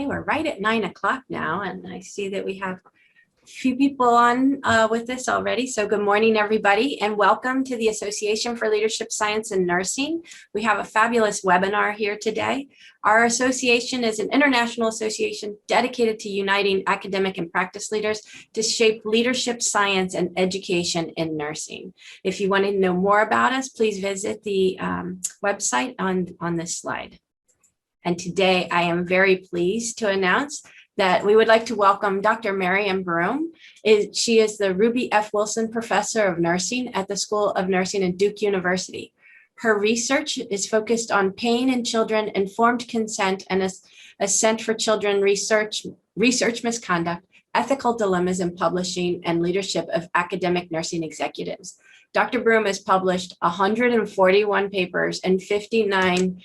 We're right at 9 o'clock now, and I see that we have a few people on with us already. So good morning, everybody, and welcome to the Association for Leadership Science and Nursing. We have a fabulous webinar here today. Our association is an international association dedicated to uniting academic and practice leaders to shape leadership science and education in nursing. If you want to know more about us, please visit the website on this slide. And today I am very pleased to announce that we would like to welcome Dr. Marianne Broome. She is the Ruby F. Wilson Professor of Nursing at the School of Nursing at Duke University. Her research is focused on pain in children, informed consent, and assent for children research misconduct, ethical dilemmas in publishing, and leadership of academic nursing executives. Dr. Broome has published 141 papers and 59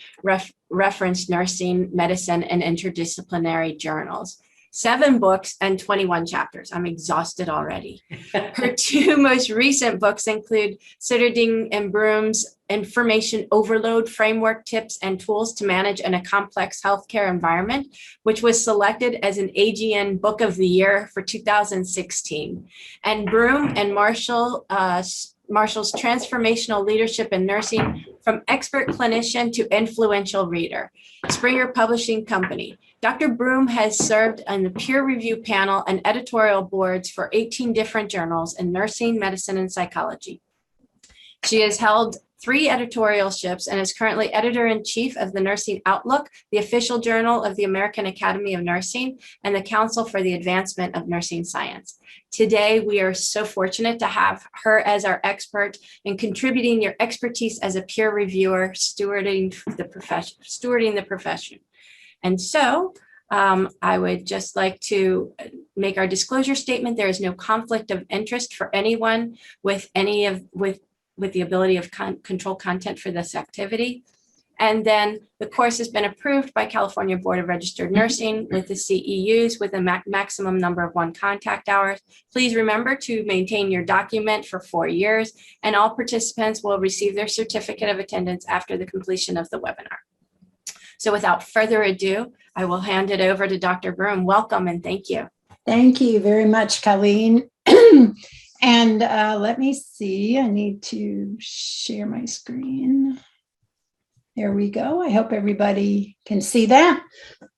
referenced nursing, medicine, and interdisciplinary journals, 7 books, and 21 chapters. I'm exhausted already. Her 2 most recent books include Sitterding and Broome's Information Overload Framework, Tips, and Tools to Manage in a Complex Healthcare Environment, which was selected as an AGN Book of the Year for 2016. And Broome and Marshall's Transformational Leadership in Nursing from Expert Clinician to Influential Reader, Springer Publishing Company. Dr. Broome has served on the peer review panel and editorial boards for 18 different journals in nursing, medicine, and psychology. She has held 3 editorialships and is currently editor-in-chief of the Nursing Outlook, the official journal of the American Academy of Nursing, and the Council for the Advancement of Nursing Science. Today, we are so fortunate to have her as our expert in contributing your expertise as a peer reviewer, stewarding the profession. And so I would just like to make our disclosure statement. There is no conflict of interest for anyone with the ability of control content for this activity. And then the course has been approved by California Board of Registered Nursing with the CEUs with a maximum number of 1 contact hours. Please remember to maintain your document for 4 years, and all participants will receive their certificate of attendance after the completion of the webinar. So without further ado, I will hand it over to Dr. Broome. Welcome and thank you. Thank you very much, Colleen. And let me see, I need to share my screen. There we go. I hope everybody can see that.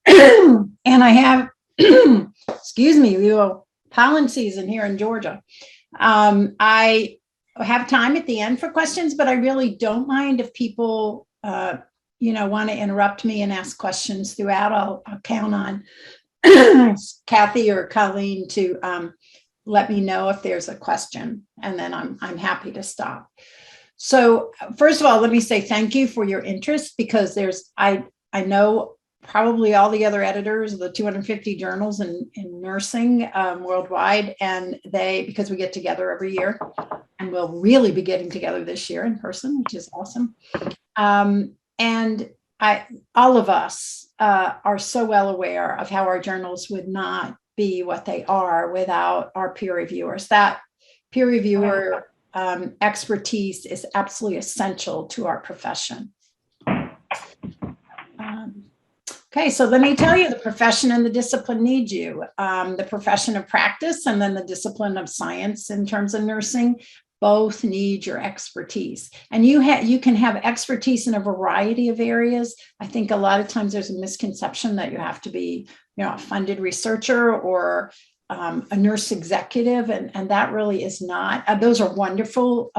And I have, excuse me, we have pollen season here in Georgia. I have time at the end for questions, but I really don't mind if people, want to interrupt me and ask questions throughout. I'll count on Kathy or Colleen to let me know if there's a question, and then I'm happy to stop. So first of all, let me say thank you for your interest, because I know probably all the other editors of the 250 journals in nursing worldwide, and because we get together every year, and we'll really be getting together this year in person, which is awesome. And all of us are so well aware of how our journals would not be what they are without our peer reviewers. That peer reviewer expertise is absolutely essential to our profession. Okay, so let me tell you, the profession and the discipline need you. The profession of practice and then the discipline of science in terms of nursing both need your expertise. And you can have expertise in a variety of areas. I think a lot of times there's a misconception that you have to be, a funded researcher or a nurse executive, and that really is not. Those are wonderful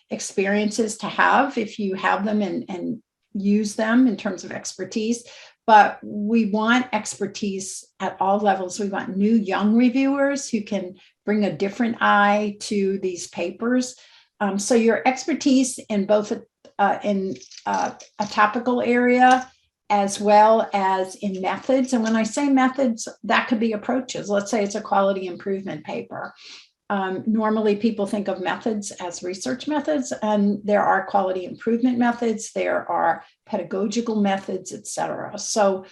experiences to have if you have them and use them in terms of expertise. But we want expertise at all levels. We want new young reviewers who can bring a different eye to these papers. So your expertise in both in a topical area as well as in methods. And when I say methods, that could be approaches. Let's say it's a quality improvement paper. Normally people think of methods as research methods, and there are quality improvement methods, there are pedagogical methods, etc. So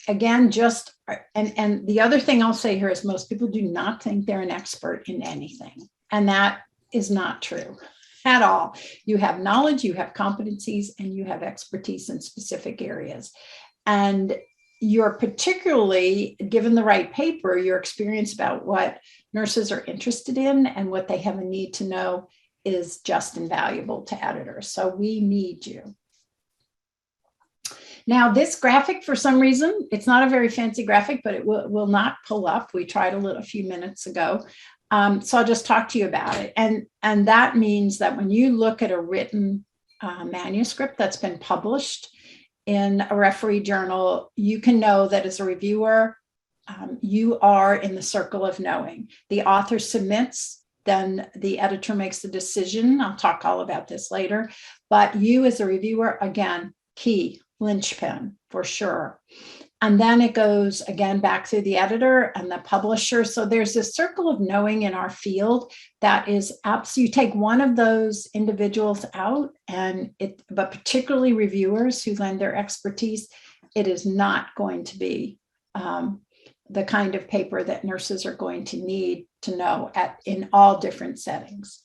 again, and the other thing I'll say here is most people do not think they're an expert in anything. And that is not true at all. You have knowledge, you have competencies, and you have expertise in specific areas. And you're particularly given the right paper, your experience about what nurses are interested in and what they have a need to know is just invaluable to editors. So we need you. Now, this graphic, for some reason, it's not a very fancy graphic, but it will not pull up. We tried a few minutes ago. So I'll just talk to you about it. And that means that when you look at a written manuscript that's been published in a referee journal, you can know that as a reviewer, you are in the circle of knowing. The author submits, then the editor makes the decision. I'll talk all about this later. But you as a reviewer, again, key, linchpin for sure. And then it goes again back through the editor and the publisher. So there's this circle of knowing in our field that is absolutely, you take one of those individuals out but particularly reviewers who lend their expertise, it is not going to be the kind of paper that nurses are going to need to know in all different settings.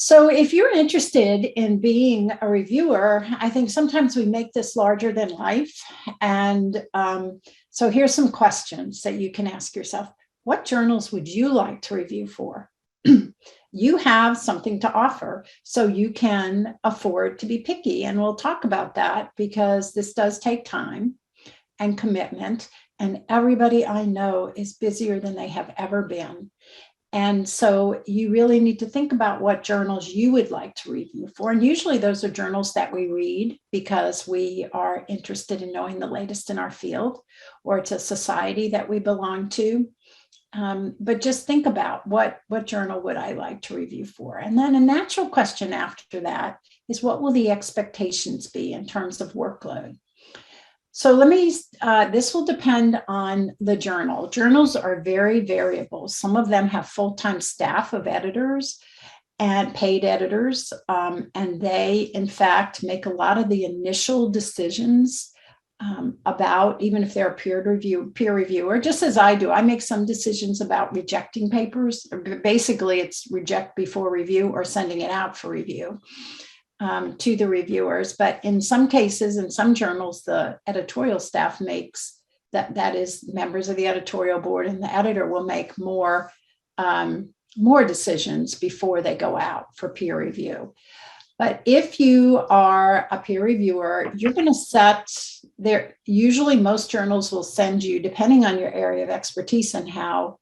So if you're interested in being a reviewer, I think sometimes we make this larger than life. And so here's some questions that you can ask yourself. What journals would you like to review for? You have something to offer, so you can afford to be picky. And we'll talk about that because this does take time and commitment. And everybody I know is busier than they have ever been. And so you really need to think about what journals you would like to review for. And usually those are journals that we read because we are interested in knowing the latest in our field, or it's a society that we belong to. But just think about what journal would I like to review for? And then a natural question after that is, what will the expectations be in terms of workload? So this will depend on the journal. Journals are very variable. Some of them have full-time staff of editors and paid editors, and they, in fact, make a lot of the initial decisions about, even if they're a peer reviewer, just as I do. I make some decisions about rejecting papers. Basically, it's reject before review or sending it out for review. To the reviewers, but in some cases, in some journals, the editorial staff makes that is members of the editorial board, and the editor will make more decisions before they go out for peer review. But if you are a peer reviewer, you're going to set there. Usually, most journals will send you, depending on your area of expertise and how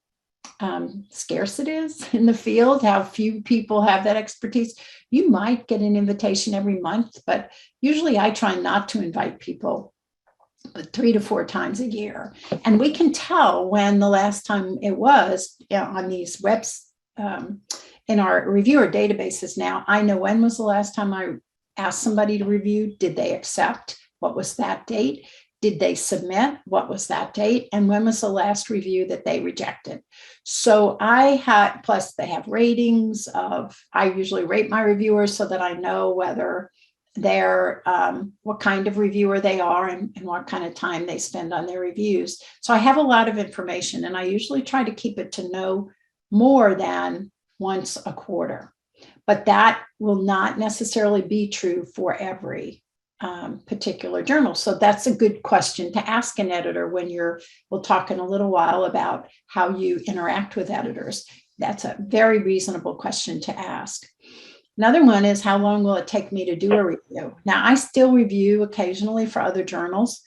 scarce it is in the field, how few people have that expertise. You might get an invitation every month, but usually I try not to invite people but 3 to 4 times a year. And we can tell when the last time it was on these webs in our reviewer databases. Now, I know when was the last time I asked somebody to review. Did they accept? What was that date? Did they submit? What was that date? And when was the last review that they rejected? So plus they have ratings I usually rate my reviewers so that I know whether they're, what kind of reviewer they are and what kind of time they spend on their reviews. So I have a lot of information, and I usually try to keep it to no more than once a quarter. But that will not necessarily be true for every particular journal. So that's a good question to ask an editor when we'll talk in a little while about how you interact with editors. That's a very reasonable question to ask. Another one is, how long will it take me to do a review? Now, I still review occasionally for other journals.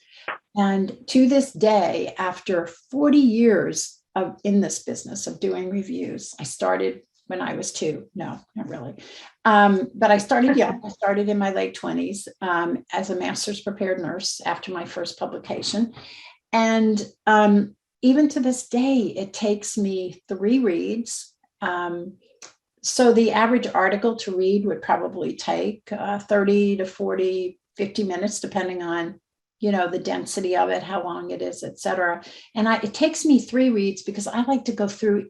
And to this day, after 40 years in this business of doing reviews, I started when I was 2. No, not really. But I started young. I started in my late 20s as a master's prepared nurse after my first publication. And even to this day, it takes me 3 reads. So the average article to read would probably take 30 to 40, 50 minutes, depending on, the density of it, how long it is, et cetera. And it takes me 3 reads because I like to go through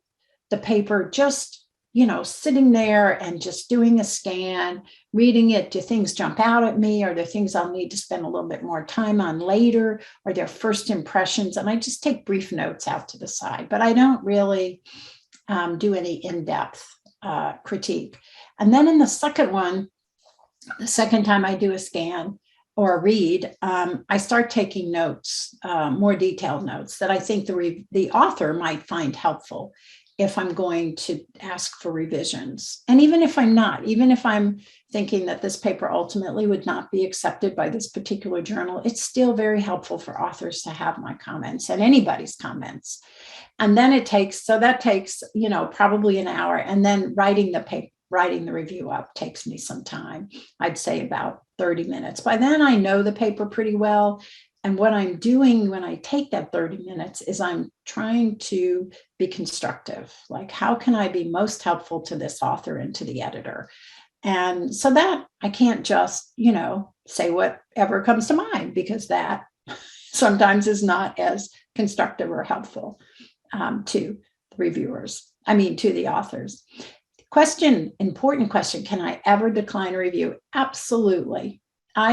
the paper just sitting there and just doing a scan, reading it. Do things jump out at me? Are there things I'll need to spend a little bit more time on later? Are there first impressions? And I just take brief notes out to the side, but I don't really do any in-depth critique. And then in the second time I do a scan or a read, I start taking notes, more detailed notes that I think the author might find helpful if I'm going to ask for revisions. And even if I'm not, even if I'm thinking that this paper ultimately would not be accepted by this particular journal, it's still very helpful for authors to have my comments and anybody's comments. And then that takes, probably an hour. And then writing the review up takes me some time. I'd say about 30 minutes. By then I know the paper pretty well. And what I'm doing when I take that 30 minutes is I'm trying to be constructive. Like, how can I be most helpful to this author and to the editor? And so that I can't just, say whatever comes to mind, because that sometimes is not as constructive or helpful to the reviewers. To the authors. Important question. Can I ever decline a review? Absolutely. I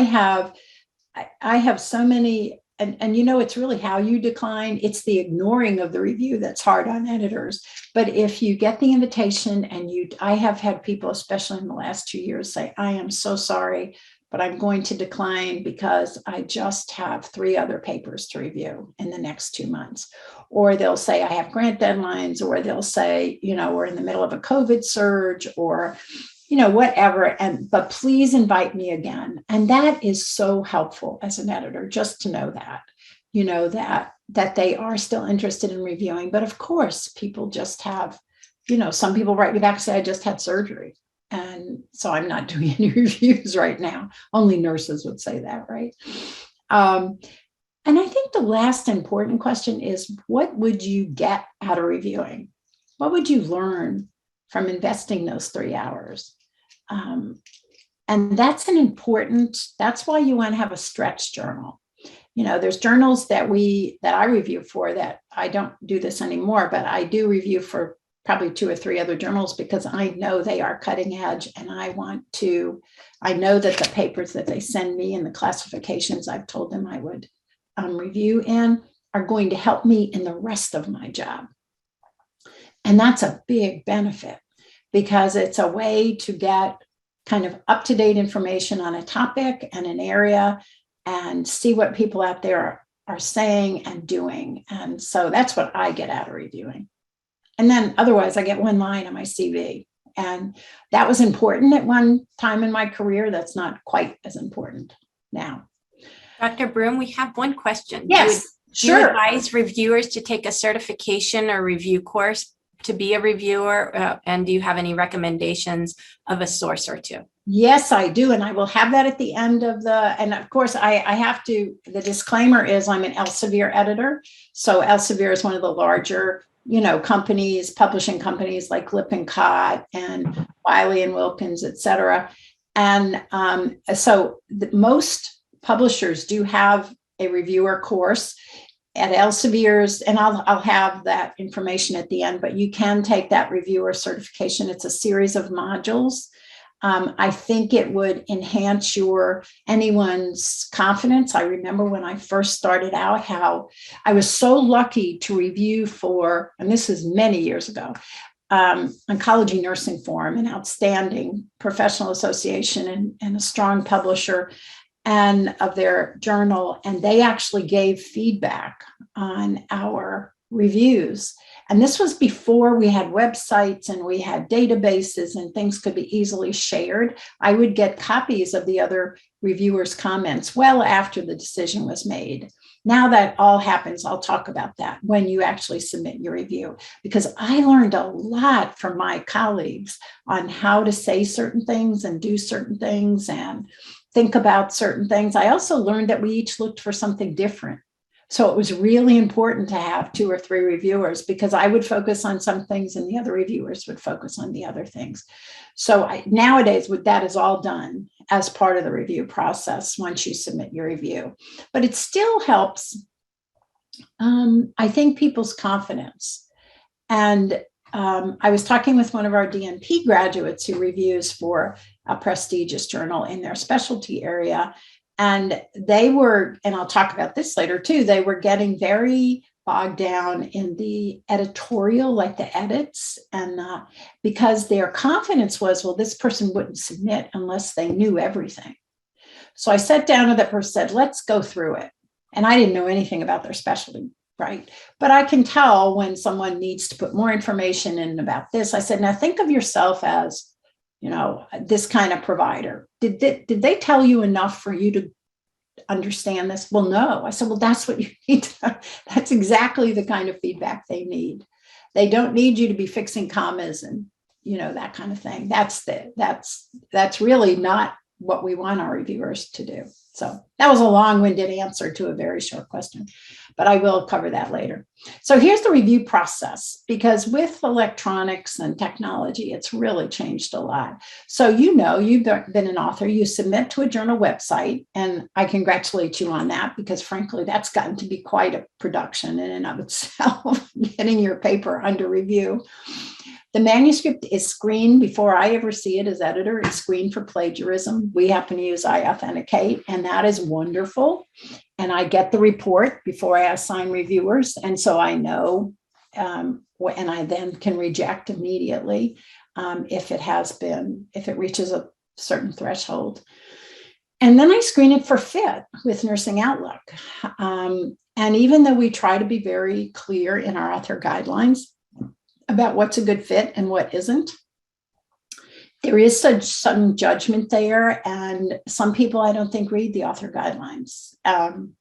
have so many, and it's really how you decline. It's the ignoring of the review that's hard on editors. But if you get the invitation I have had people, especially in the last 2 years, say, I am so sorry, but I'm going to decline because I just have 3 other papers to review in the next 2 months. Or they'll say, I have grant deadlines, or they'll say, we're in the middle of a COVID surge, or whatever, but please invite me again. And that is so helpful as an editor, just to know that, that they are still interested in reviewing. But of course, people just have, some people write me back and say, I just had surgery, and so I'm not doing any reviews right now. Only nurses would say that, right? And I think the last important question is, what would you get out of reviewing? What would you learn from investing those 3 hours? And that's that's why you want to have a stretch journal. There's journals that I review for, that I don't do this anymore, but I do review for probably 2 or 3 other journals, because I know they are cutting edge, and I know that the papers that they send me and the classifications I've told them I would review in are going to help me in the rest of my job. And that's a big benefit, because it's a way to get kind of up-to-date information on a topic and an area, and see what people out there are saying and doing. And so that's what I get out of reviewing. And then otherwise, I get 1 line on my CV. And that was important at one time in my career. That's not quite as important now. Dr. Broom, we have one question. Yes, do you advise reviewers to take a certification or review course to be a reviewer? And do you have any recommendations of a source or 2? Yes, I do. And I will have that at the end of and of course, the disclaimer is I'm an Elsevier editor. So Elsevier is one of the larger, companies, publishing companies like Lippincott and Wiley and Wilkins, et cetera. And so most publishers do have a reviewer course at Elsevier's, and I'll have that information at the end, but you can take that reviewer certification. It's a series of modules. I think it would enhance anyone's confidence. I remember when I first started out, how I was so lucky to review for, and this is many years ago, Oncology Nursing Forum, an outstanding professional association and a strong publisher and of their journal. And they actually gave feedback on our reviews. And this was before we had websites and we had databases and things could be easily shared. I would get copies of the other reviewers' comments well after the decision was made. Now that all happens, I'll talk about that when you actually submit your review, because I learned a lot from my colleagues on how to say certain things and do certain things and think about certain things. I also learned that we each looked for something different. So it was really important to have 2 or 3 reviewers, because I would focus on some things and the other reviewers would focus on the other things. So nowadays, that is all done as part of the review process once you submit your review. But it still helps, I think, people's confidence. And I was talking with one of our DNP graduates who reviews for a prestigious journal in their specialty area. And they were, and I'll talk about this later too, they were getting very bogged down in the editorial, like the edits, and because their confidence was, well, this person wouldn't submit unless they knew everything. So I sat down with that person, said, let's go through it. And I didn't know anything about their specialty, right? But I can tell when someone needs to put more information in about this. I said, now think of yourself as, this kind of provider. Did they tell you enough for you to understand this? Well, no. I said, well, that's what you need. That's exactly the kind of feedback they need. They don't need you to be fixing commas and, that kind of thing. That's really not what we want our reviewers to do. So that was a long-winded answer to a very short question, but I will cover that later. So here's the review process, because with electronics and technology, it's really changed a lot. So, you've been an author, you submit to a journal website, and I congratulate you on that, because frankly, that's gotten to be quite a production in and of itself, getting your paper under review. The manuscript is screened before I ever see it as editor. It's screened for plagiarism. We happen to use iAuthenticate, and that is wonderful. And I get the report before I assign reviewers. And so I know, and I then can reject immediately if it reaches a certain threshold. And then I screen it for fit with Nursing Outlook. And even though we try to be very clear in our author guidelines about what's a good fit and what isn't, there is some judgment there. And some people, I don't think, read the author guidelines. And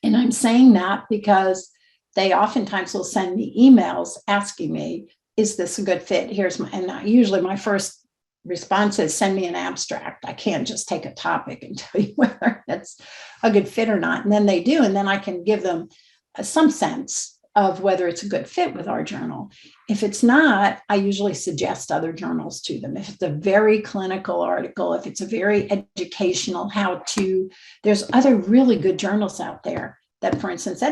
I'm saying that because they oftentimes will send me emails asking me, is this a good fit? And usually my first response is, send me an abstract. I can't just take a topic and tell you whether it's a good fit or not. And then they do. And then I can give them some sense of whether it's a good fit with our journal. If it's not, I usually suggest other journals to them. If it's a very clinical article, if it's a very educational how-to, there's other really good journals out there that, for instance,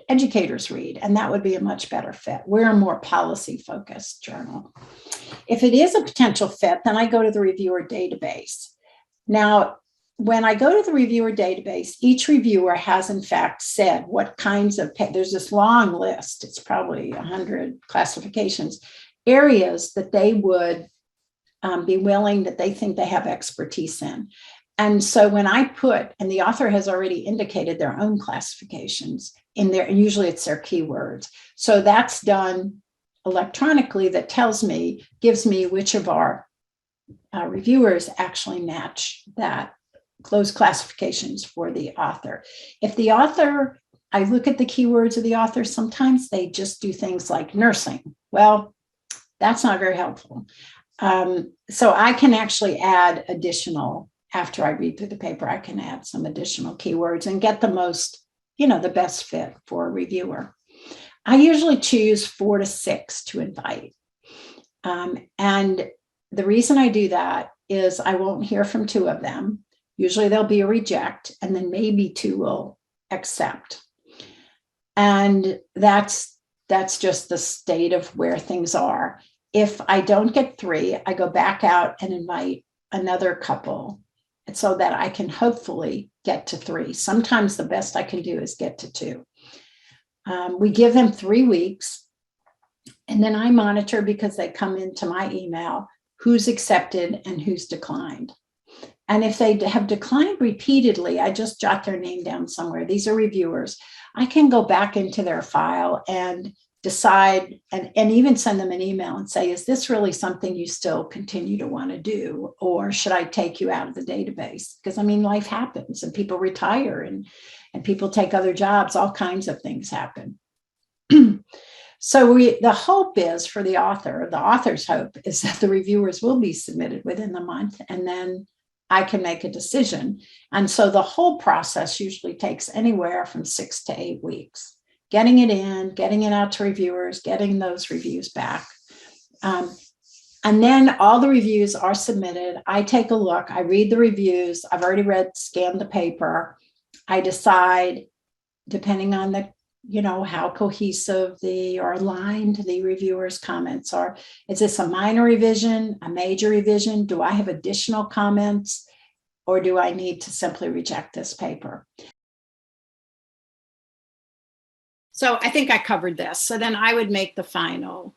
educators read, and that would be a much better fit. We're a more policy-focused journal. If it is a potential fit, then I go to the reviewer database. Now, when I go to the reviewer database, each reviewer has in fact said what kinds of, there's this long list, it's probably 100 classifications, areas that they would be willing, that they think they have expertise in. And so when I and the author has already indicated their own classifications in there, and usually it's their keywords. So that's done electronically, that gives me which of our reviewers actually match those classifications for the author. If the author, I look at the keywords of the author, sometimes they just do things like nursing. Well, that's not very helpful. So I can actually add additional, after I read through the paper, I can add some additional keywords and get the most, the best fit for a reviewer. I usually choose 4 to 6 to invite. And the reason I do that is I won't hear from 2 of them. Usually there'll be a reject, and then maybe 2 will accept. And that's just the state of where things are. If I don't get 3, I go back out and invite another couple so that I can hopefully get to 3. Sometimes the best I can do is get to 2. We give them 3 weeks, and then I monitor, because they come into my email, who's accepted and who's declined. And if they have declined repeatedly, I just jot their name down somewhere. These are reviewers. I can go back into their file and decide, and even send them an email and say, is this really something you still continue to want to do? Or should I take you out of the database? Because life happens, and people retire, and people take other jobs. All kinds of things happen. So the hope is for the author's hope is that the reviewers will be submitted within the month, and then I can make a decision. And so the whole process usually takes anywhere from 6 to 8 weeks. Getting it in, getting it out to reviewers, getting those reviews back. And then all the reviews are submitted. I take a look, I read the reviews. I've already scanned the paper. I decide, depending on how cohesive or aligned the reviewer's comments are. Is this a minor revision, a major revision? Do I have additional comments, or do I need to simply reject this paper? So I think I covered this. So then I would make the final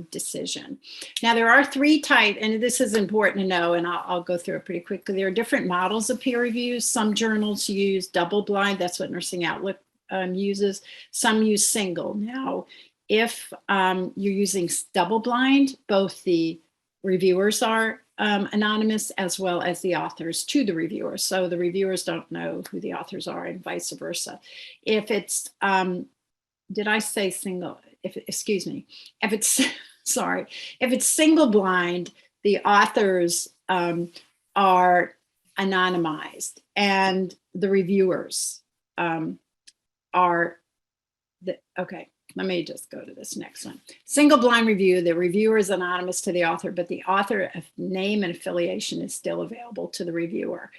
decision. Now, there are three types, and this is important to know, and I'll go through it pretty quickly. There are different models of peer reviews. Some journals use double blind. That's what Nursing Outlook uses. Some use single. Now, if you're using double blind, both the reviewers are anonymous as well as the authors to the reviewers. So the reviewers don't know who the authors are and vice versa. If it's, did I say single? Excuse me, if it's, sorry, if it's single blind, the authors are anonymized and the reviewers are, okay. Let me just go to this next one. Single blind review, the reviewer is anonymous to the author, but the author name and affiliation is still available to the reviewer.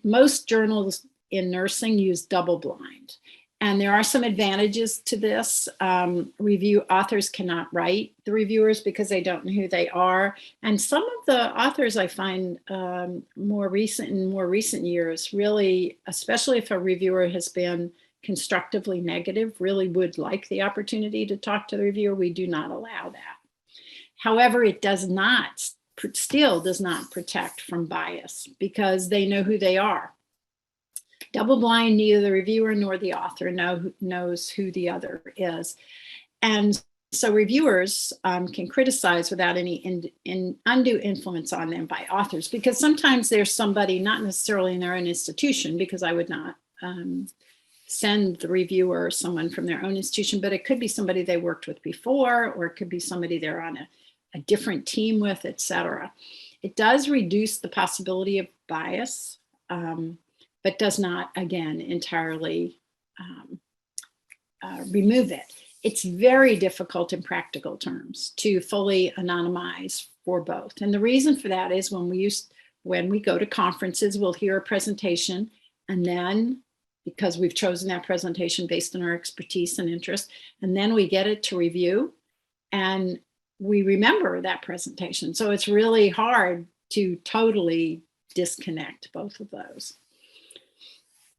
Most journals in nursing use double blind, and there are some advantages to this. Review authors cannot write the reviewers because they don't know who they are. And some of the authors I find in more recent years, really, especially if a reviewer has been constructively negative, really would like the opportunity to talk to the reviewer. We do not allow that. However, it still does not protect from bias because they know who they are. Double blind, neither the reviewer nor the author knows who the other is. And so reviewers can criticize without any undue influence on them by authors, because sometimes there's somebody, not necessarily in their own institution, because I would not send the reviewer or someone from their own institution, but it could be somebody they worked with before, or it could be somebody they're on a different team with, etc. It does reduce the possibility of bias, but does not, again, entirely remove it. It's very difficult in practical terms to fully anonymize for both. And the reason for that is when we go to conferences, we'll hear a presentation, and then because we've chosen that presentation based on our expertise and interest, and then we get it to review and we remember that presentation. So it's really hard to totally disconnect both of those.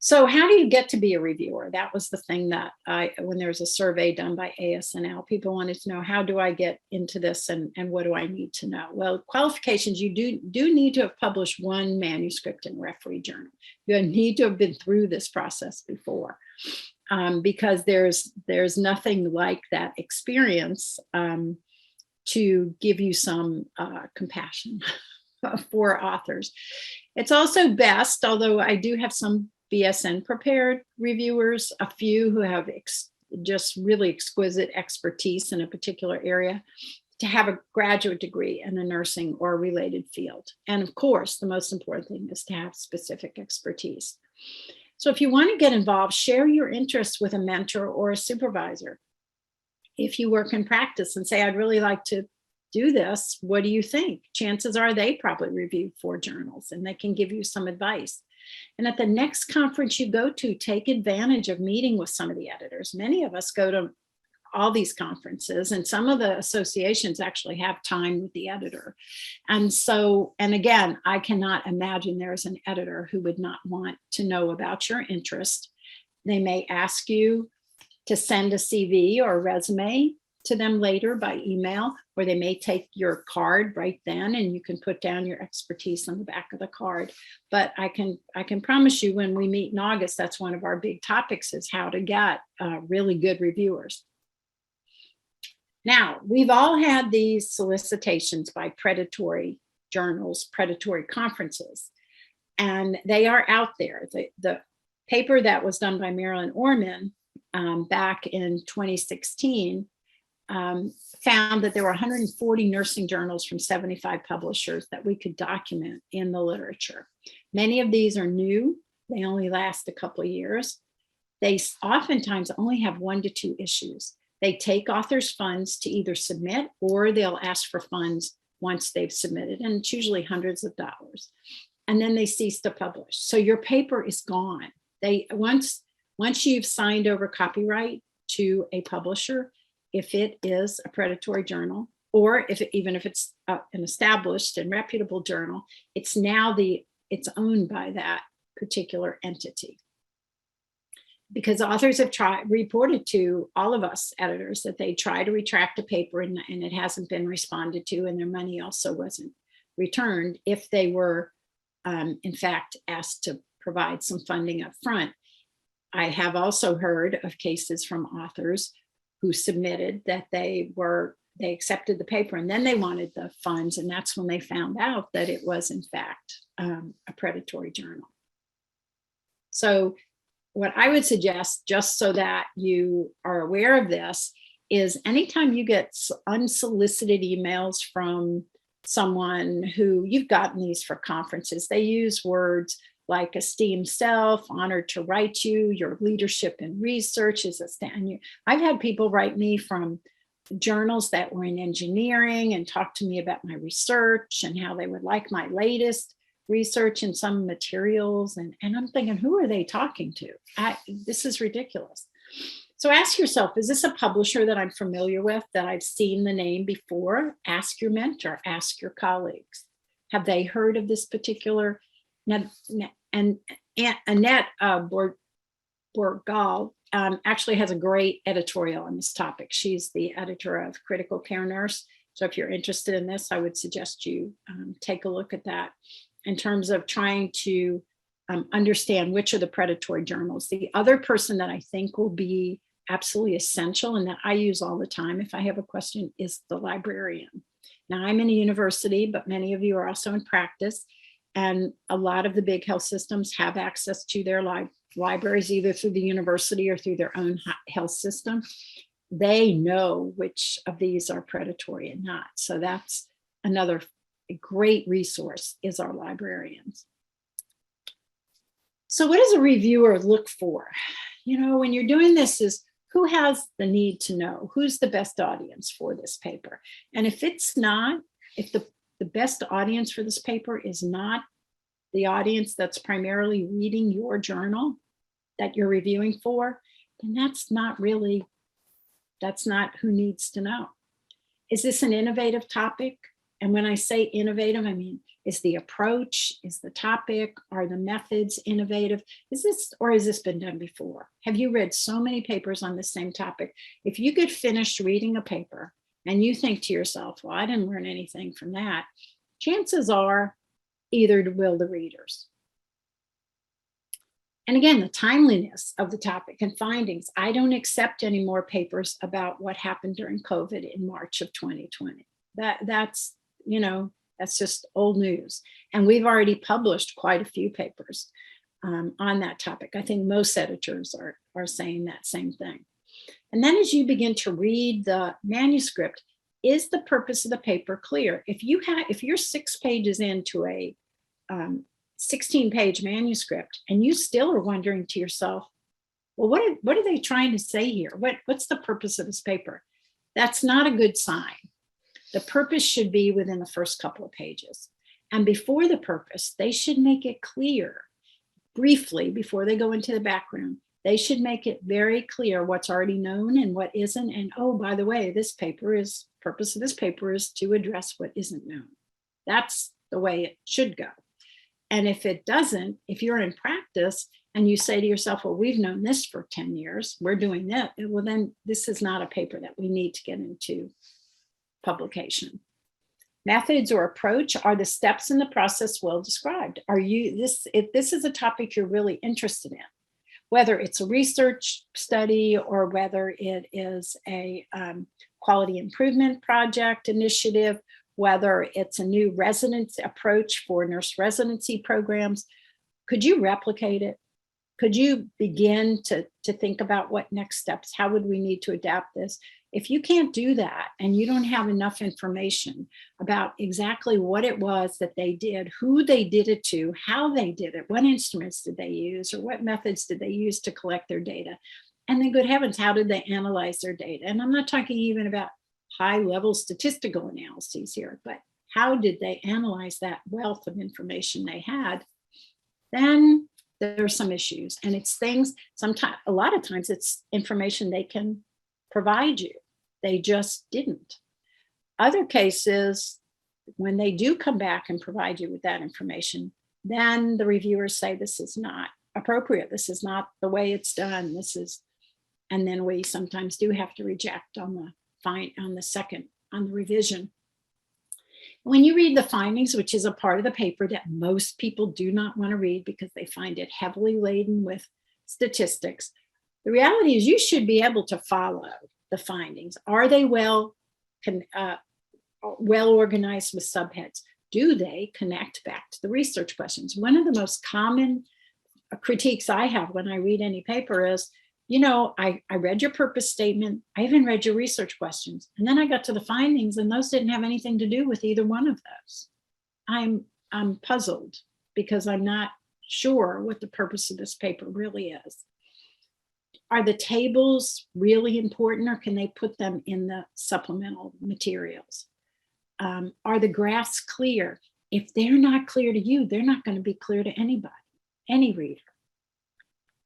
So how do you get to be a reviewer? That was the thing that when there was a survey done by ASNL, people wanted to know, how do I get into this and what do I need to know? Well, qualifications, you do need to have published one manuscript in Referee Journal. You need to have been through this process before, because there's nothing like that experience to give you some compassion for authors. It's also best, although I do have some BSN prepared reviewers, a few who have just really exquisite expertise in a particular area, to have a graduate degree in a nursing or related field. And of course, the most important thing is to have specific expertise. So if you want to get involved, share your interests with a mentor or a supervisor. If you work in practice and say, I'd really like to do this, what do you think? Chances are they probably reviewed 4 journals and they can give you some advice. And at the next conference you go to, take advantage of meeting with some of the editors. Many of us go to all these conferences, and some of the associations actually have time with the editor. And so, and again, I cannot imagine there's an editor who would not want to know about your interest. They may ask you to send a CV or a resume to them later by email, or they may take your card right then and you can put down your expertise on the back of the card. But I can promise you, when we meet in August, that's one of our big topics, is how to get really good reviewers. Now, we've all had these solicitations by predatory journals, predatory conferences, and they are out there. The paper that was done by Marilyn Orman back in 2016 found that there were 140 nursing journals from 75 publishers that we could document in the literature. Many of these are new. They only last a couple of years. They oftentimes only have 1 to 2 issues. They take authors' funds to either submit, or they'll ask for funds once they've submitted, and it's usually hundreds of dollars. And then they cease to publish. So your paper is gone. Once you've signed over copyright to a publisher, if it is a predatory journal, or even if it's an established and reputable journal, it's now it's owned by that particular entity. because authors have reported to all of us editors that they try to retract a paper and it hasn't been responded to, and their money also wasn't returned if they were, in fact, asked to provide some funding up front. I have also heard of cases from authors who submitted that they accepted the paper and then they wanted the funds, and that's when they found out that it was in fact a predatory journal. So what I would suggest, just so that you are aware of this, is anytime you get unsolicited emails from someone who, you've gotten these for conferences, they use words like esteemed self, honored to write you, your leadership in research is a stand. I've had people write me from journals that were in engineering and talk to me about my research and how they would like my latest research in some materials. And I'm thinking, who are they talking to? This is ridiculous. So ask yourself, is this a publisher that I'm familiar with, that I've seen the name before? Ask your mentor, ask your colleagues. Have they heard of this particular? And Annette Borgal actually has a great editorial on this topic. She's the editor of Critical Care Nurse. So if you're interested in this, I would suggest you take a look at that in terms of trying to understand which are the predatory journals. The other person that I think will be absolutely essential and that I use all the time if I have a question is the librarian. Now, I'm in a university, but many of you are also in practice. And a lot of the big health systems have access to their libraries, either through the university or through their own health system. They know which of these are predatory and not. So that's another great resource, is our librarians. So what does a reviewer look for? You know, when you're doing this, is who has the need to know? Who's the best audience for this paper? And if it's not, if the best audience for this paper is not the audience that's primarily reading your journal that you're reviewing for, then that's not who needs to know. Is this an innovative topic? And when I say innovative, I mean, is the approach, is the topic, are the methods innovative? Has this been done before? Have you read so many papers on the same topic? If you get finished reading a paper and you think to yourself, well, I didn't learn anything from that, chances are either will the readers. And again, the timeliness of the topic and findings. I don't accept any more papers about what happened during COVID in March of 2020. That's just old news. And we've already published quite a few papers on that topic. I think most editors are saying that same thing. And then as you begin to read the manuscript, is the purpose of the paper clear? If you're 6 pages into a 16-page manuscript and you still are wondering to yourself, well, what are they trying to say here? What's the purpose of this paper? That's not a good sign. The purpose should be within the first couple of pages. And before the purpose, they should make it clear briefly before they go into the background. They should make it very clear what's already known and what isn't. And oh, by the way, purpose of this paper is to address what isn't known. That's the way it should go. And if it doesn't, if you're in practice and you say to yourself, well, we've known this for 10 years, we're doing that, well, then this is not a paper that we need to get into publication. Methods or approach are the steps in the process well described. If this is a topic you're really interested in, whether it's a research study or whether it is a quality improvement project initiative, whether it's a new residence approach for nurse residency programs, could you replicate it? Could you begin to think about what next steps, how would we need to adapt this? If you can't do that and you don't have enough information about exactly what it was that they did, who they did it to, how they did it, what instruments did they use, or what methods did they use to collect their data? And then, good heavens, how did they analyze their data? And I'm not talking even about high-level statistical analyses here, but how did they analyze that wealth of information they had? Then there are some issues, and it's things, a lot of times it's information they can provide you. They just didn't. Other cases, when they do come back and provide you with that information, then the reviewers say this is not appropriate. This is not the way it's done. And then we sometimes do have to reject on the revision. When you read the findings, which is a part of the paper that most people do not want to read because they find it heavily laden with statistics, the reality is you should be able to follow the findings. Are they well organized with subheads? Do they connect back to the research questions? One of the most common critiques I have when I read any paper is, I read your purpose statement. I even read your research questions. And then I got to the findings and those didn't have anything to do with either one of those. I'm puzzled because I'm not sure what the purpose of this paper really is. Are the tables really important, or can they put them in the supplemental materials? Are the graphs clear? If they're not clear to you, they're not going to be clear to anybody, any reader.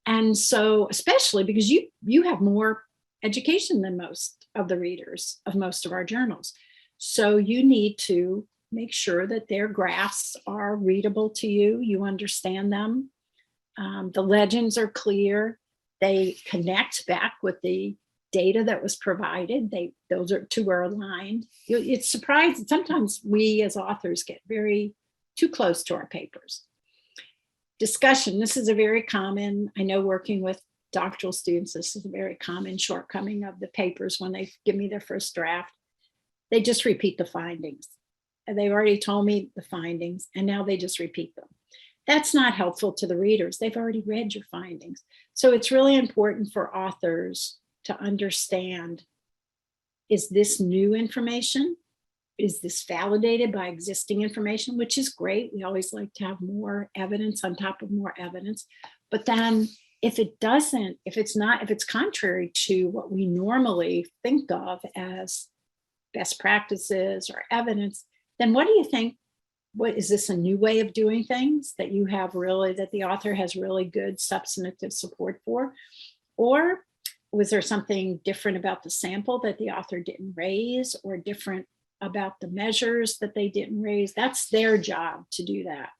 And so, especially because you have more education than most of the readers of most of our journals. So you need to make sure that their graphs are readable to you. You understand them. The legends are clear. They connect back with the data that was provided. Those two are aligned. It's surprising. Sometimes we as authors get very too close to our papers. Discussion, this is a very common, I know working with doctoral students, this is a very common shortcoming of the papers when they give me their first draft. They just repeat the findings. And they've already told me the findings and now they just repeat them. That's not helpful to the readers. They've already read your findings. So it's really important for authors to understand, is this new information? Is this validated by existing information, which is great. We always like to have more evidence on top of more evidence. But then if it's contrary to what we normally think of as best practices or evidence, then what do you think? What is this, a new way of doing things that you have really, that the author has really good substantive support for? Or was there something different about the sample that the author didn't raise, or different about the measures that they didn't raise? That's their job to do that.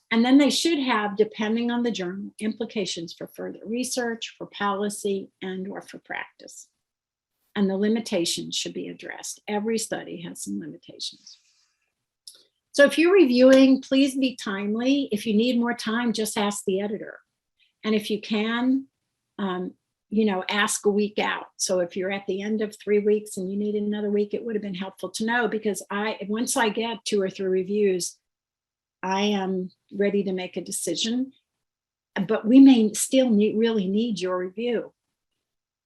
And then they should have, depending on the journal, implications for further research, for policy, and/or for practice. And the limitations should be addressed. Every study has some limitations. So if you're reviewing, please be timely. If you need more time, just ask the editor. And if you can, ask a week out. So if you're at the end of 3 weeks and you need another week, it would have been helpful to know, because once I get 2 or 3 reviews, I am ready to make a decision, but we may still really need your review.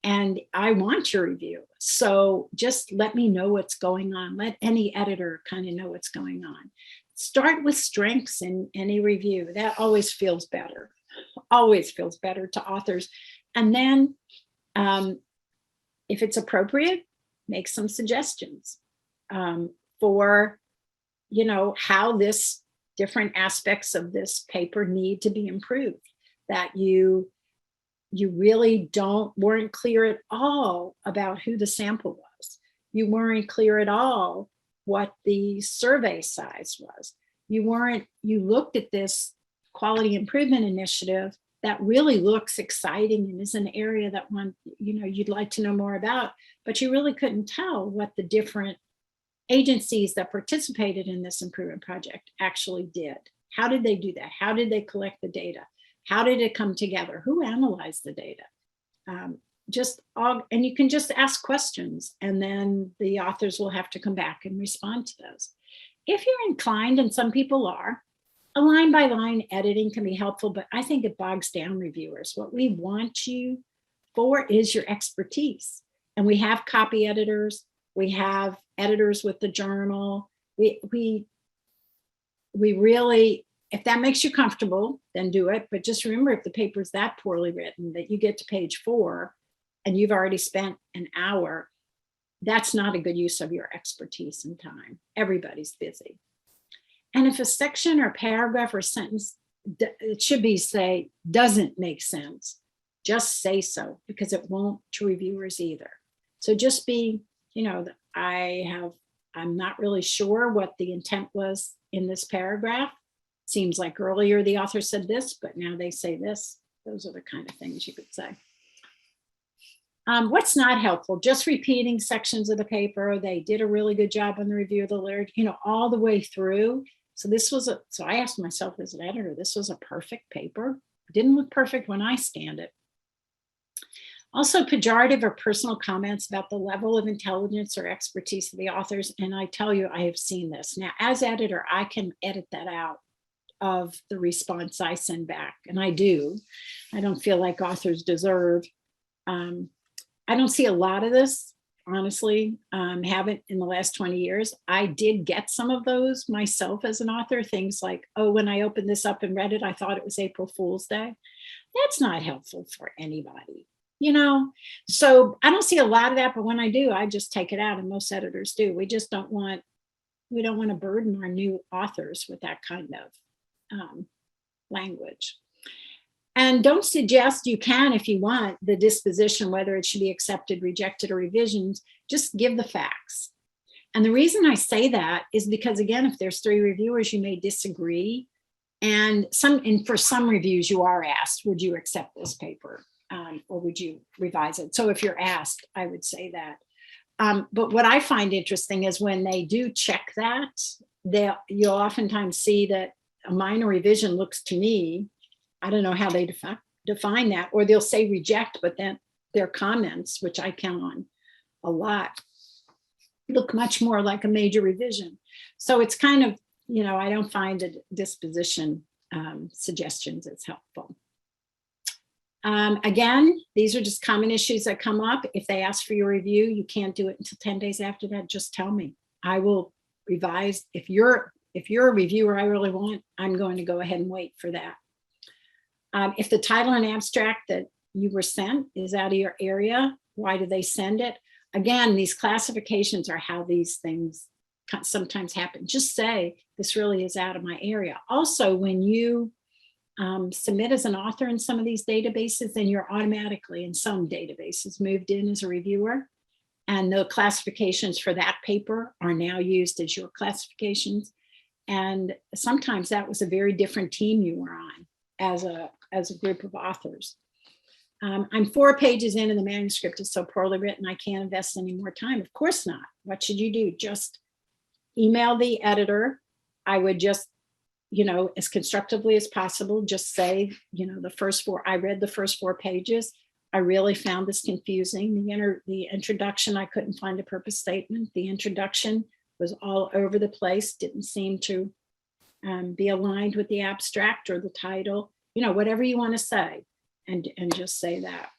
And I want your review. So just let me know what's going on. Let any editor kind of know what's going on. Start with strengths in any review. That always feels better to authors. And then if it's appropriate, make some suggestions for, how this different aspects of this paper need to be improved, that you really weren't clear at all about who the sample was. You weren't clear at all what the survey size was. You looked at this quality improvement initiative that really looks exciting and is an area that you'd like to know more about, but you really couldn't tell what the different agencies that participated in this improvement project actually did. How did they do that? How did they collect the data? How did it come together? Who analyzed the data? And you can just ask questions, and then the authors will have to come back and respond to those. If you're inclined, and some people are, a line by line editing can be helpful, but I think it bogs down reviewers. What we want you for is your expertise. And we have copy editors, we have editors with the journal. We really, if that makes you comfortable, then do it. But just remember, if the paper is that poorly written that you get to page 4 and you've already spent an hour, that's not a good use of your expertise and time. Everybody's busy. And if a section or paragraph or sentence, it should be say, doesn't make sense, just say so, because it won't to reviewers either. So just be, I'm not really sure what the intent was in this paragraph. seems like earlier the author said this, but now they say this. Those are the kind of things you could say. What's not helpful? Just repeating sections of the paper. They did a really good job on the review of the literature, all the way through. So so I asked myself as an editor, this was a perfect paper. It didn't look perfect when I scanned it. Also, pejorative or personal comments about the level of intelligence or expertise of the authors. And I tell you, I have seen this. Now, as editor, I can edit that out of the response I send back. And I do. I don't feel like authors deserve. I don't see a lot of this, honestly. Haven't in the last 20 years. I did get some of those myself as an author. Things like, oh, when I opened this up and read it, I thought it was April Fool's Day. That's not helpful for anybody. So I don't see a lot of that, but when I do, I just take it out, and most editors do. We don't want to burden our new authors with that kind of language. And don't suggest, you can, if you want, the disposition, whether it should be accepted, rejected, or revisions. Just give the facts. And the reason I say that is because, again, if there's 3 reviewers, you may disagree. And for some reviews, you are asked, would you accept this paper? Or would you revise it? So if you're asked, I would say that. But what I find interesting is when they do check that, you'll oftentimes see that a minor revision looks to me, I don't know how they define that, or they'll say reject, but then their comments, which I count on a lot, look much more like a major revision. So it's kind of, I don't find the disposition suggestions as helpful. Again, these are just common issues that come up. If they ask for your review, you can't do it until 10 days after that. Just tell me. I will revise. If you're a reviewer I really want, I'm going to go ahead and wait for that. If the title and abstract that you were sent is out of your area, why do they send it? Again, these classifications are how these things sometimes happen. Just say, this really is out of my area. Also, when you submit as an author in some of these databases, then you're automatically in some databases moved in as a reviewer. And the classifications for that paper are now used as your classifications. And sometimes that was a very different team you were on as a group of authors. I'm 4 pages in and the manuscript is so poorly written, I can't invest any more time. Of course not. What should you do? Just email the editor. I would just, as constructively as possible, just say, I read the first 4 pages. I really found this confusing. The introduction, I couldn't find a purpose statement. The introduction was all over the place, didn't seem to be aligned with the abstract or the title, whatever you want to say, and just say that.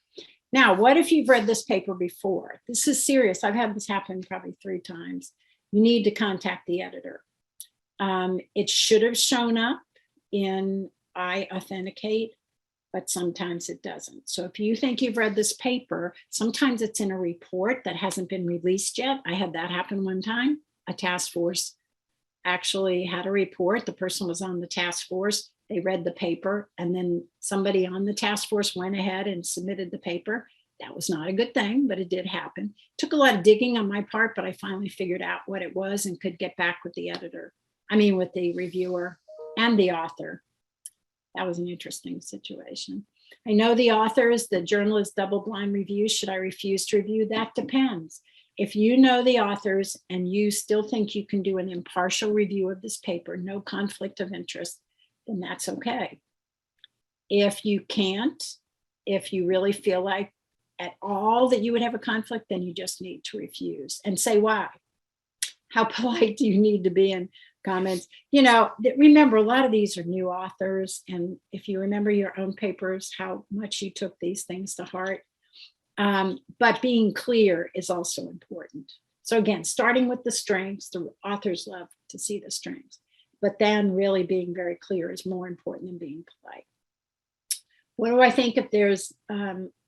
Now, what if you've read this paper before? This is serious. I've had this happen probably 3 times. You need to contact the editor. It should have shown up in iAuthenticate, but sometimes it doesn't. So if you think you've read this paper, sometimes it's in a report that hasn't been released yet. I had that happen one time. A task force actually had a report. The person was on the task force. They read the paper, and then somebody on the task force went ahead and submitted the paper. That was not a good thing, but it did happen. It took a lot of digging on my part, but I finally figured out what it was and could get back with the with the reviewer and the author. That was an interesting situation. I know the authors, the journalist double-blind review. Should I refuse to review? That depends. If you know the authors and you still think you can do an impartial review of this paper, no conflict of interest, then that's okay. If you can't, if you really feel like at all that you would have a conflict, then you just need to refuse and say why. How polite do you need to be in comments? Remember, a lot of these are new authors. And if you remember your own papers, how much you took these things to heart. But being clear is also important. So again, starting with the strengths, the authors love to see the strengths, but then really being very clear is more important than being polite. What do I think if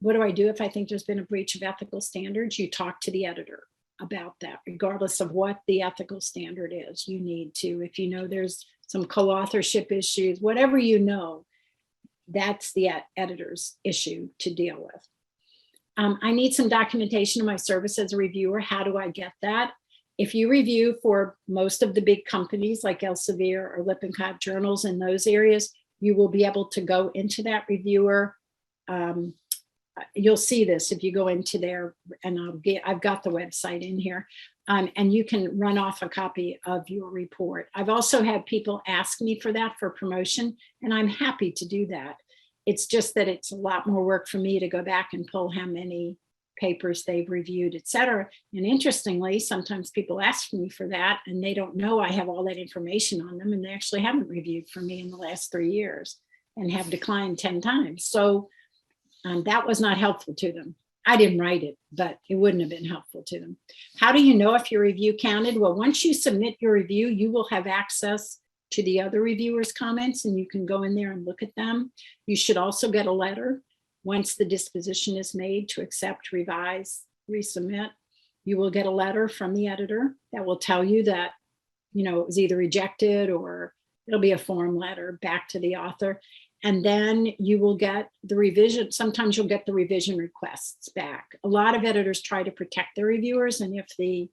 what do I do if I think there's been a breach of ethical standards? You talk to the editor about that, regardless of what the ethical standard is. You need to, if you know there's some co-authorship issues, whatever that's the editor's issue to deal with. I need some documentation of my service as a reviewer. How do I get that? If you review for most of the big companies like Elsevier or Lippincott journals in those areas, you will be able to go into that reviewer. You'll see this if you go into there, and I've got the website in here, and you can run off a copy of your report. I've also had people ask me for that for promotion, and I'm happy to do that. It's just that it's a lot more work for me to go back and pull how many papers they've reviewed, et cetera. And interestingly, sometimes people ask me for that and they don't know I have all that information on them, and they actually haven't reviewed for me in the last 3 years and have declined 10 times. So that was not helpful to them. I didn't write it, but it wouldn't have been helpful to them. How do you know if your review counted? Well, once you submit your review, you will have access to the other reviewers' comments, and you can go in there and look at them. You should also get a letter once the disposition is made to accept, revise, resubmit. You will get a letter from the editor that will tell you that, it was either rejected, or it'll be a form letter back to the author. And then you will get the revision. Sometimes you'll get the revision requests back. A lot of editors try to protect their reviewers, and if the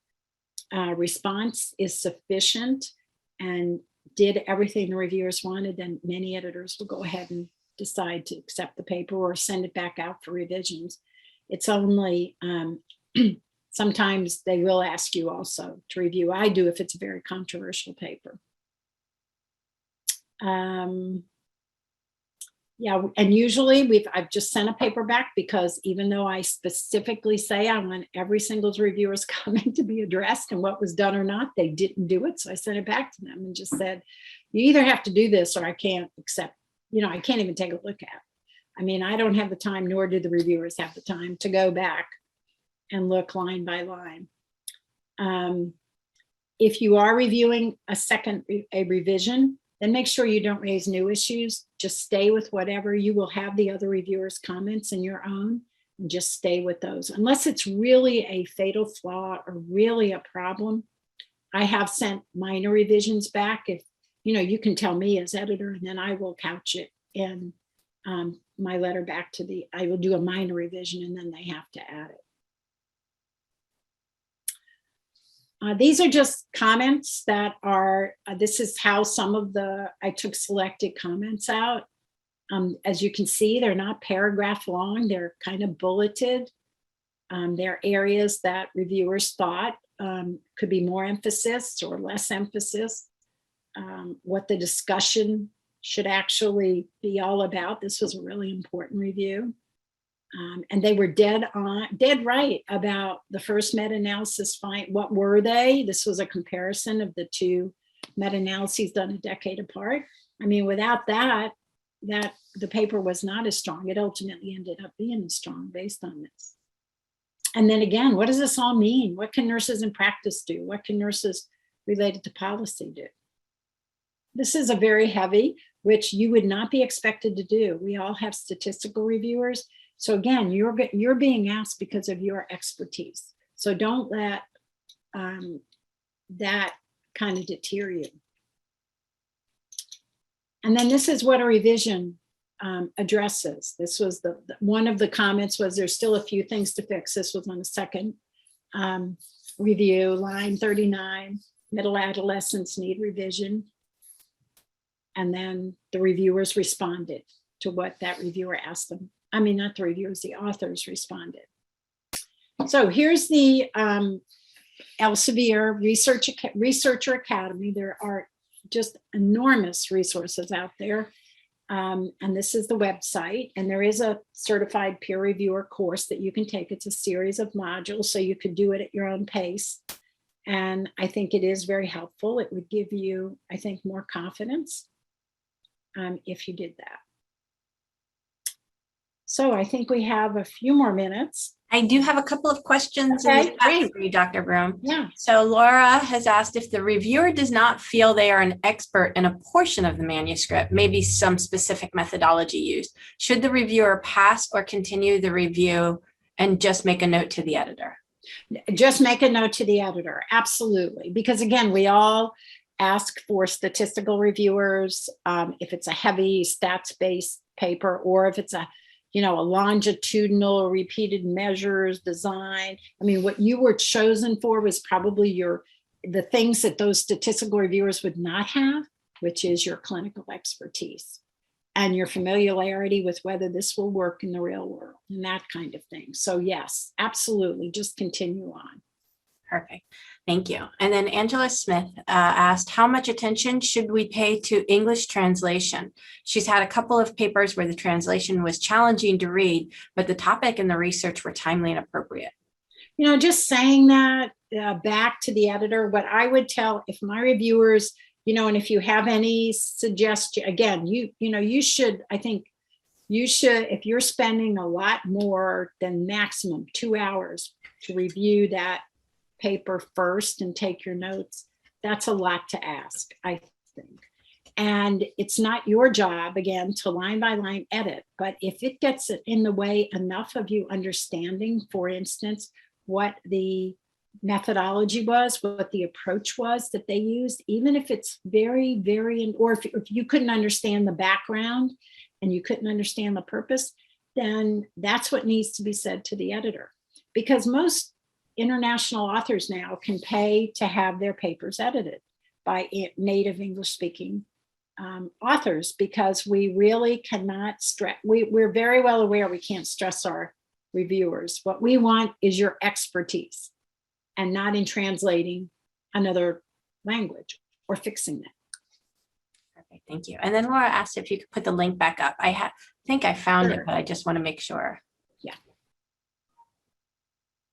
response is sufficient and did everything the reviewers wanted, then many editors will go ahead and decide to accept the paper or send it back out for revisions. It's only sometimes they will ask you also to review. I do if it's a very controversial paper. Yeah, and usually I've just sent a paper back, because even though I specifically say I want every single reviewer's comment to be addressed and what was done or not, they didn't do it. So I sent it back to them and just said, you either have to do this or I can't accept, I can't even take a look at it. I mean, I don't have the time, nor do the reviewers have the time to go back and look line by line. If you are reviewing a revision, then make sure you don't raise new issues. Just stay with whatever. You will have the other reviewers' comments in your own, and just stay with those. Unless it's really a fatal flaw or really a problem. I have sent minor revisions back. If, you can tell me as editor, and then I will couch it in my letter back to I will do a minor revision, and then they have to add it. These are just comments that are, this is how some of I took selected comments out. As you can see, they're not paragraph long, they're kind of bulleted. They're areas that reviewers thought could be more emphasis or less emphasis, what the discussion should actually be all about. This was a really important review. And they were dead right about the first meta-analysis find. What were they? This was a comparison of the two meta-analyses done a decade apart. I mean, without that the paper was not as strong. It ultimately ended up being as strong based on this. And then again, what does this all mean? What can nurses in practice do? What can nurses related to policy do? This is a very heavy, which you would not be expected to do. We all have statistical reviewers. So again, you're being asked because of your expertise. So don't let that kind of deter you. And then this is what a revision addresses. This was one of the comments was there's still a few things to fix. This was on the second review, line 39, middle adolescents need revision. And then the reviewers responded to what that reviewer asked them. I mean, not the reviewers, the authors responded. So here's the Elsevier Researcher Academy. There are just enormous resources out there. And this is the website. And there is a certified peer reviewer course that you can take. It's a series of modules, so you could do it at your own pace. And I think it is very helpful. It would give you, I think, more confidence if you did that. So I think we have a few more minutes. I do have a couple of questions Okay, in the chat for you, Dr. Broom. Yeah. So Laura has asked if the reviewer does not feel they are an expert in a portion of the manuscript, maybe some specific methodology used, should the reviewer pass or continue the review and just make a note to the editor? Just make a note to the editor. Absolutely. Because again, we all ask for statistical reviewers if it's a heavy stats-based paper, or if it's a a longitudinal repeated measures design. I mean, what you were chosen for was probably the things that those statistical reviewers would not have, which is your clinical expertise and your familiarity with whether this will work in the real world and that kind of thing. So yes, absolutely. Just continue on. Perfect. Thank you. And then Angela Smith asked, how much attention should we pay to English translation? She's had a couple of papers where the translation was challenging to read, but the topic and the research were timely and appropriate. Just saying that back to the editor, what I would tell if my reviewers, and if you have any suggestion, again, you should, if you're spending a lot more than maximum 2 hours to review that paper first and take your notes, that's a lot to ask, I think. And it's not your job, again, to line by line edit, but if it gets in the way enough of you understanding, for instance, what the methodology was, what the approach was that they used, even if it's very, very, or if you couldn't understand the background and you couldn't understand the purpose, then that's what needs to be said to the editor. Because most international authors now can pay to have their papers edited by native English speaking authors, because we really cannot stress, we're very well aware we can't stress our reviewers. What we want is your expertise and not in translating another language or fixing it. Perfect, thank you. And then Laura asked if you could put the link back up. I think I found it, but I just want to make sure. Yeah.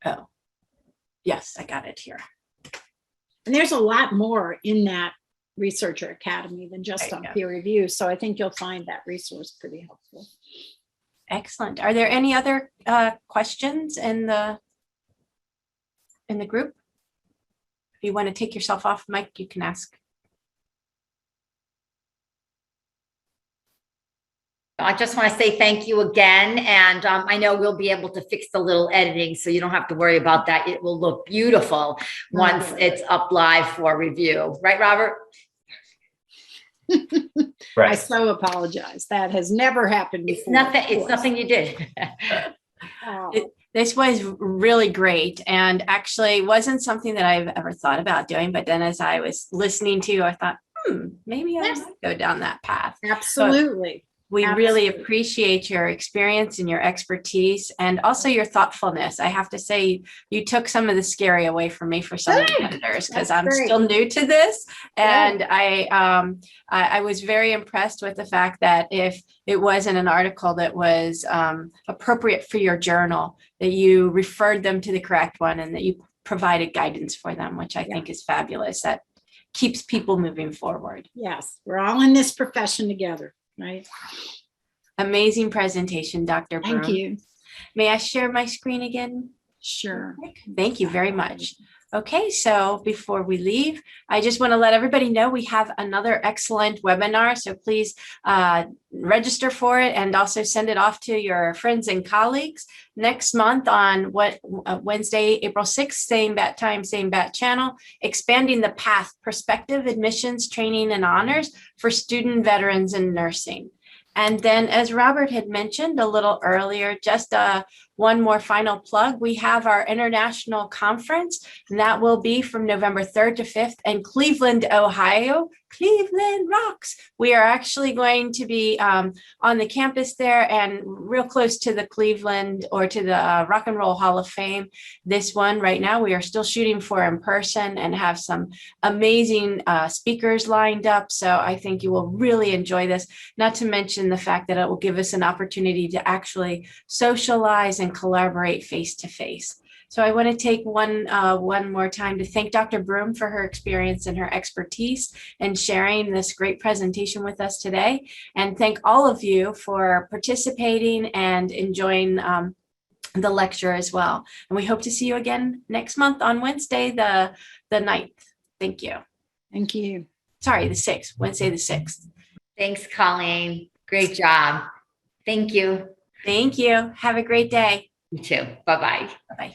Oh, yes, I got it here. And there's a lot more in that Researcher Academy than just on peer review. So I think you'll find that resource pretty helpful. Excellent. Are there any other questions in the group? If you want to take yourself off mic, you can ask. I just want to say thank you again. And I know we'll be able to fix the little editing, so you don't have to worry about that. It will look beautiful once it's up live for review. Right, Robert? Right. I so apologize. That has never happened before. It's nothing you did. This was really great, and actually wasn't something that I've ever thought about doing. But then as I was listening to you, I thought, maybe I might go down that path. Absolutely. We really appreciate your experience and your expertise, and also your thoughtfulness. I have to say, you took some of the scary away from me for some of the editors, because I'm still new to this. And I was very impressed with the fact that if it wasn't an article that was appropriate for your journal, that you referred them to the correct one and that you provided guidance for them, which I think is fabulous. That keeps people moving forward. Yes, we're all in this profession together. Right. Amazing presentation, Dr. Broom. Thank you. May I share my screen again? Sure. Thank you very much. Okay, so before we leave, I just want to let everybody know we have another excellent webinar. So please register for it and also send it off to your friends and colleagues next month on Wednesday, April 6th, same bat time, same bat channel, expanding the path, prospective admissions, training, and honors for student veterans in nursing. And then, as Robert had mentioned a little earlier, just one more final plug. We have our international conference, and that will be from November 3rd to 5th in Cleveland, Ohio. Cleveland rocks. We are actually going to be on the campus there and real close to the Cleveland or to the Rock and Roll Hall of Fame. This one right now, we are still shooting for in person and have some amazing speakers lined up. So I think you will really enjoy this, not to mention the fact that it will give us an opportunity to actually socialize and collaborate face to face. So I want to take one more time to thank Dr. Broom for her experience and her expertise and sharing this great presentation with us today. And thank all of you for participating and enjoying the lecture as well. And we hope to see you again next month on Wednesday, the 9th. Thank you. Thank you. Sorry, the 6th, Wednesday the 6th. Thanks, Colleen. Great job. Thank you. Thank you. Have a great day. You too. Bye-bye. Bye-bye.